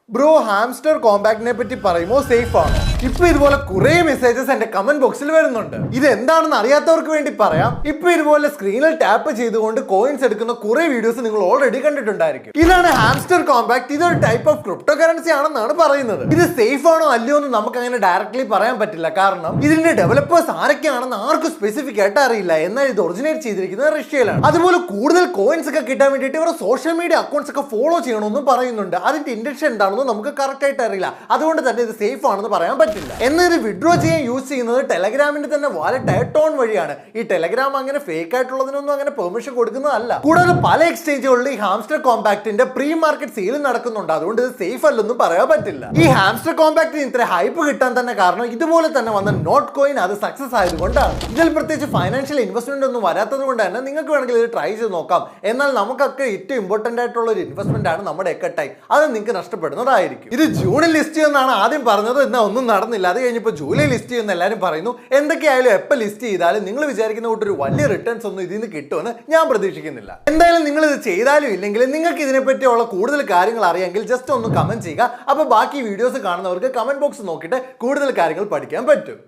Bro hamster കോമ്പാക്റ്റിനെ പറ്റി പറയുമ്പോൾ safe ആണ്. ഇപ്പൊ ഇതുപോലെ കുറെ മെസ്സേജസ് എന്റെ കമന്റ് ബോക്സിൽ വരുന്നുണ്ട്. ഇത് എന്താണെന്ന് അറിയാത്തവർക്ക് വേണ്ടി പറയാം. ഇപ്പൊ ഇതുപോലെ സ്ക്രീനിൽ ടാപ്പ് ചെയ്തുകൊണ്ട് കോയിൻസ് എടുക്കുന്ന കുറെ വീഡിയോസ് നിങ്ങൾ ഓൾറെഡി കണ്ടിട്ടുണ്ടായിരിക്കും. ഇതാണ് ഹാംസ്റ്റർ കോമ്പാക്ട്. ഇതൊരു ടൈപ്പ് ഓഫ് ക്രിപ്റ്റോ കറൻസി ആണെന്നാണ് പറയുന്നത്. ഇത് സേഫ് ആണോ അല്ലയോ എന്ന് നമുക്ക് അങ്ങനെ ഡയറക്ട്ലി പറയാൻ പറ്റില്ല. കാരണം ഇതിന്റെ ഡെവലപ്പേഴ്സ് ആരൊക്കെയാണെന്ന് ആർക്കും സ്പെസിഫിക് ആയിട്ട് അറിയില്ല. എന്നാൽ ഇത് ഒറിജിനേറ്റ് ചെയ്തിരിക്കുന്നത് റഷ്യയിലാണ്. അതുപോലെ കൂടുതൽ കോയിൻസ് ഒക്കെ കിട്ടാൻ വേണ്ടിയിട്ട് ഇവർ സോഷ്യൽ മീഡിയ അക്കൗണ്ട്സ് ഒക്കെ ഫോളോ ചെയ്യണമെന്നും പറയുന്നുണ്ട്. അതിന്റെ ഇന്റൻഷൻ എന്താണെന്ന് നമുക്ക് കറക്റ്റ് ആയിട്ട് അറിയില്ല. അതുകൊണ്ട് തന്നെ ഇത് സേഫ് ആണെന്ന് പറയാൻ പറ്റില്ല. എന്നാൽ ഇത് വിഡ്രോ ചെയ്യാൻ യൂസ് ചെയ്യുന്നത് ടെലഗ്രാമിന്റെ തന്നെ വാലറ്റ് ടോൺ വഴിയാണ്. ഈ ടെലഗ്രാം അങ്ങനെ ഫേക്ക് ആയിട്ടുള്ളതിനൊന്നും അങ്ങനെ പെർമിഷൻ കൊടുക്കുന്നതല്ല. കൂടാതെ പല എക്സ്ചേഞ്ചുകളിൽ ഈ ഹാംസ്റ്റർ കോമ്പാക്റ്റിന്റെ പ്രീ മാർക്കറ്റ് സെയിൽ നടക്കുന്നുണ്ട്. അതുകൊണ്ട് ഇത് സേഫ് അല്ലെന്നും പറയാൻ പറ്റില്ല. ഈ ഹാംസ്റ്റർ കോമ്പാക്റ്റിന് ഇത്ര ഹൈപ്പ് കിട്ടാൻ തന്നെ കാരണം ഇതുപോലെ തന്നെ വന്ന നോട്ട് കോയിൻ അത് സക്സസ് ആയതുകൊണ്ടാണ്. ഇതിൽ പ്രത്യേകിച്ച് ഫൈനാൻഷ്യൽ ഇൻവെസ്റ്റ്മെന്റ് ഒന്നും വരാത്തത് കൊണ്ട് തന്നെ നിങ്ങൾക്ക് വേണമെങ്കിൽ ഇത് ട്രൈ ചെയ്ത് നോക്കാം. എന്നാൽ നമുക്കൊക്കെ ഏറ്റവും ഇമ്പോർട്ടന്റ് ആയിട്ടുള്ള ഒരു ഇൻവെസ്റ്റ്മെന്റ് ആണ് നമ്മുടെ ടൈം. അത് നിങ്ങൾക്ക് നഷ്ടപ്പെടുന്നതായിരിക്കും. ഇത് ജൂണിൽ ലിസ്റ്റ് ചെയ്യുമെന്നാണ് ആദ്യം പറഞ്ഞത്. എന്നാൽ ഒന്നും നടന്നില്ല. അത് കഴിഞ്ഞപ്പോൾ ജൂലൈ ലിസ്റ്റ് ചെയ്യുന്ന എല്ലാവരും പറയുന്നു. എന്തൊക്കെയായാലും എപ്പോൾ ലിസ്റ്റ് ചെയ്താലും നിങ്ങൾ വിചാരിക്കുന്ന കൂട്ട് ഒരു വലിയ റിട്ടേൺസ് ഒന്നും ഇതിൽ നിന്ന് കിട്ടുമെന്ന് ഞാൻ പ്രതീക്ഷിക്കുന്നില്ല. എന്തായാലും നിങ്ങൾ ഇത് ചെയ്താലും ഇല്ലെങ്കിൽ നിങ്ങൾക്ക് ഇതിനെപ്പറ്റിയുള്ള കൂടുതൽ കാര്യങ്ങൾ അറിയാമെങ്കിൽ ജസ്റ്റ് ഒന്ന് കമന്റ് ചെയ്യുക. അപ്പോൾ ബാക്കി വീഡിയോസ് കാണുന്നവർക്ക് കമന്റ് ബോക്സ് നോക്കിയിട്ട് കൂടുതൽ കാര്യങ്ങൾ പഠിക്കാൻ പറ്റും.